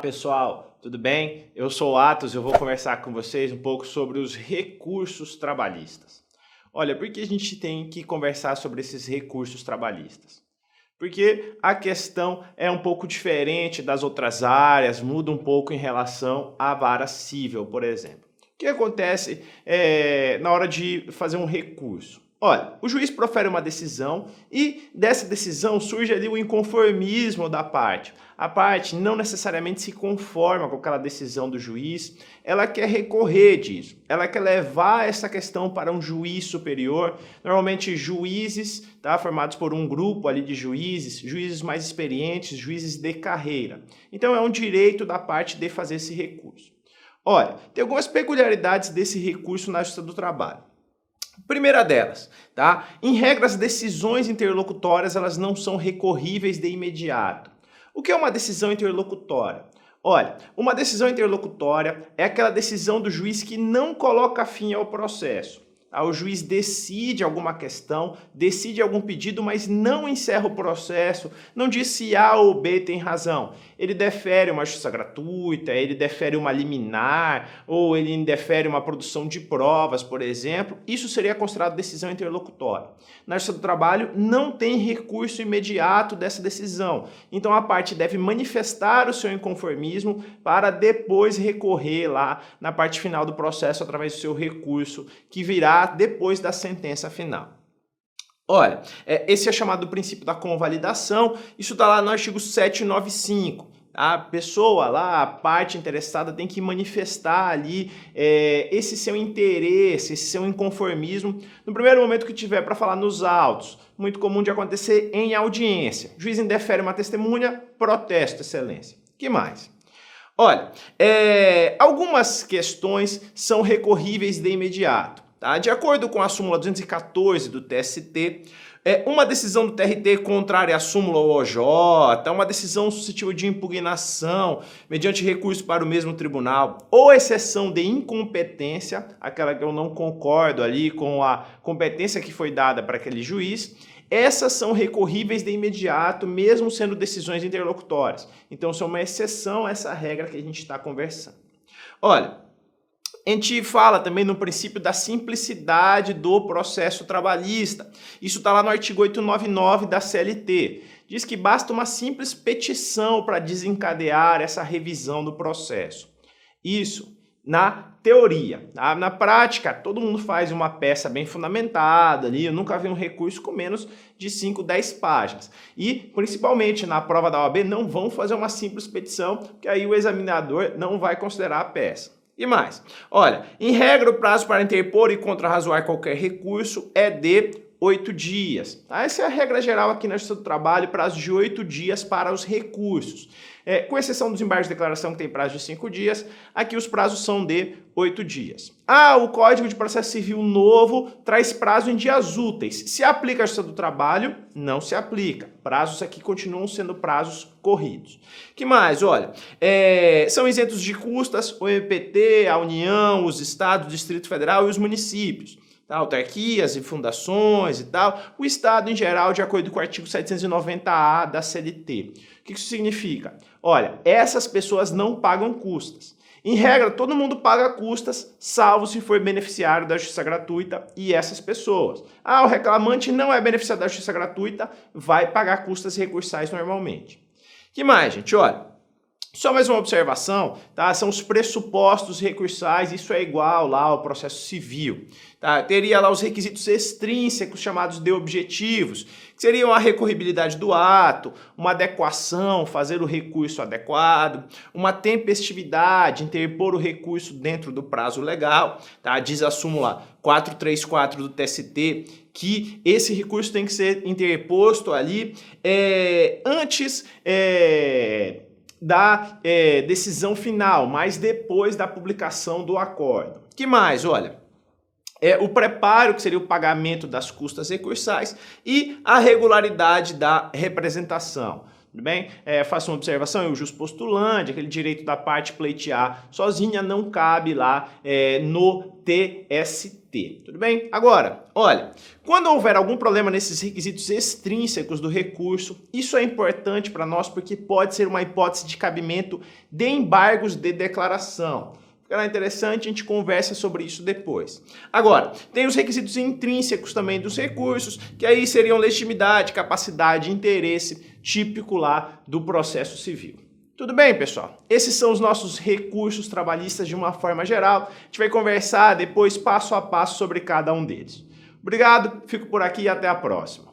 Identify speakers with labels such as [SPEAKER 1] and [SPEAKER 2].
[SPEAKER 1] pessoal, tudo bem? Eu sou o Atos e eu vou conversar com vocês um pouco sobre os recursos trabalhistas. Olha, por que a gente tem que conversar sobre esses recursos trabalhistas? Porque a questão é um pouco diferente das outras áreas, muda um pouco em relação à vara civil, por exemplo. O que acontece na hora de fazer um recurso? Olha, o juiz profere uma decisão e dessa decisão surge ali o inconformismo da parte. A parte não necessariamente se conforma com aquela decisão do juiz, ela quer recorrer disso, ela quer levar essa questão para um juiz superior, normalmente juízes, tá, formados por um grupo ali de juízes, juízes mais experientes, juízes de carreira. Então é um direito da parte de fazer esse recurso. Olha, tem algumas peculiaridades desse recurso na Justiça do Trabalho. Primeira delas, tá? Em regra, as decisões interlocutórias elas não são recorríveis de imediato. O que é uma decisão interlocutória? Olha, uma decisão interlocutória é aquela decisão do juiz que não coloca fim ao processo. O juiz decide alguma questão, decide algum pedido, mas não encerra o processo, não diz se A ou B tem razão. Ele defere uma justiça gratuita, ele defere uma liminar, ou ele indefere uma produção de provas, por exemplo. Isso seria considerado decisão interlocutória. Na Justiça do Trabalho não tem recurso imediato dessa decisão. Então a parte deve manifestar o seu inconformismo para depois recorrer lá na parte final do processo através do seu recurso, que virá depois da sentença final. Olha, esse é chamado do princípio da convalidação, isso está lá no artigo 795. A pessoa lá, a parte interessada, tem que manifestar ali esse seu interesse, esse seu inconformismo no primeiro momento que tiver para falar nos autos. Muito comum de acontecer em audiência. O juiz indefere uma testemunha, protesto, excelência. Que mais? Olha, algumas questões são recorríveis de imediato. Tá? De acordo com a súmula 214 do TST, uma decisão do TRT contrária à súmula ou OJ, uma decisão suscetível de impugnação mediante recurso para o mesmo tribunal, ou exceção de incompetência, aquela que eu não concordo ali com a competência que foi dada para aquele juiz, essas são recorríveis de imediato, mesmo sendo decisões interlocutórias. Então, são uma exceção a essa regra que a gente está conversando. Olha, a gente fala também no princípio da simplicidade do processo trabalhista. Isso está lá no artigo 899 da CLT. Diz que basta uma simples petição para desencadear essa revisão do processo. Isso na teoria. Tá? Na prática, todo mundo faz uma peça bem fundamentada ali. Eu nunca vi um recurso com menos de 5, 10 páginas. E, principalmente, na prova da OAB, não vão fazer uma simples petição, porque aí o examinador não vai considerar a peça. E mais, olha, em regra o prazo para interpor e contrarrazoar qualquer recurso é de 8 dias. Tá? Essa é a regra geral aqui na Justiça do Trabalho, prazo de 8 dias para os recursos. Com exceção dos embargos de declaração que tem prazo de 5 dias, aqui os prazos são de 8 dias. O Código de Processo Civil novo traz prazo em dias úteis. Se aplica a Justiça do Trabalho? Não se aplica. Prazos aqui continuam sendo prazos corridos. Que mais? Olha, são isentos de custas o MPT, a União, os estados, o Distrito Federal e os municípios. Autarquias e fundações e tal, o Estado em geral, de acordo com o artigo 790-A da CLT. O que isso significa? Olha, essas pessoas não pagam custas. Em regra, todo mundo paga custas, salvo se for beneficiário da justiça gratuita e essas pessoas. O reclamante não é beneficiário da justiça gratuita, vai pagar custas recursais normalmente. Que mais, gente? Olha, só mais uma observação, tá? São os pressupostos recursais, isso é igual lá ao processo civil. Tá? Teria lá os requisitos extrínsecos chamados de objetivos, que seriam a recorribilidade do ato, uma adequação, fazer o recurso adequado, uma tempestividade, interpor o recurso dentro do prazo legal. Tá? Diz a súmula 434 do TST que esse recurso tem que ser interposto ali antes da decisão final, mas depois da publicação do acordo. Que mais? Olha, o preparo, que seria o pagamento das custas recursais, e a regularidade da representação. tudo bem? Faço uma observação, o jus postulante, aquele direito da parte pleitear sozinha, não cabe lá no TST, tudo bem? Agora, olha, quando houver algum problema nesses requisitos extrínsecos do recurso, isso é importante para nós porque pode ser uma hipótese de cabimento de embargos de declaração. Ficará interessante, a gente conversa sobre isso depois. Agora, tem os requisitos intrínsecos também dos recursos, que aí seriam legitimidade, capacidade, interesse, típico lá do processo civil. Tudo bem, pessoal? Esses são os nossos recursos trabalhistas de uma forma geral. A gente vai conversar depois passo a passo sobre cada um deles. Obrigado, fico por aqui e até a próxima.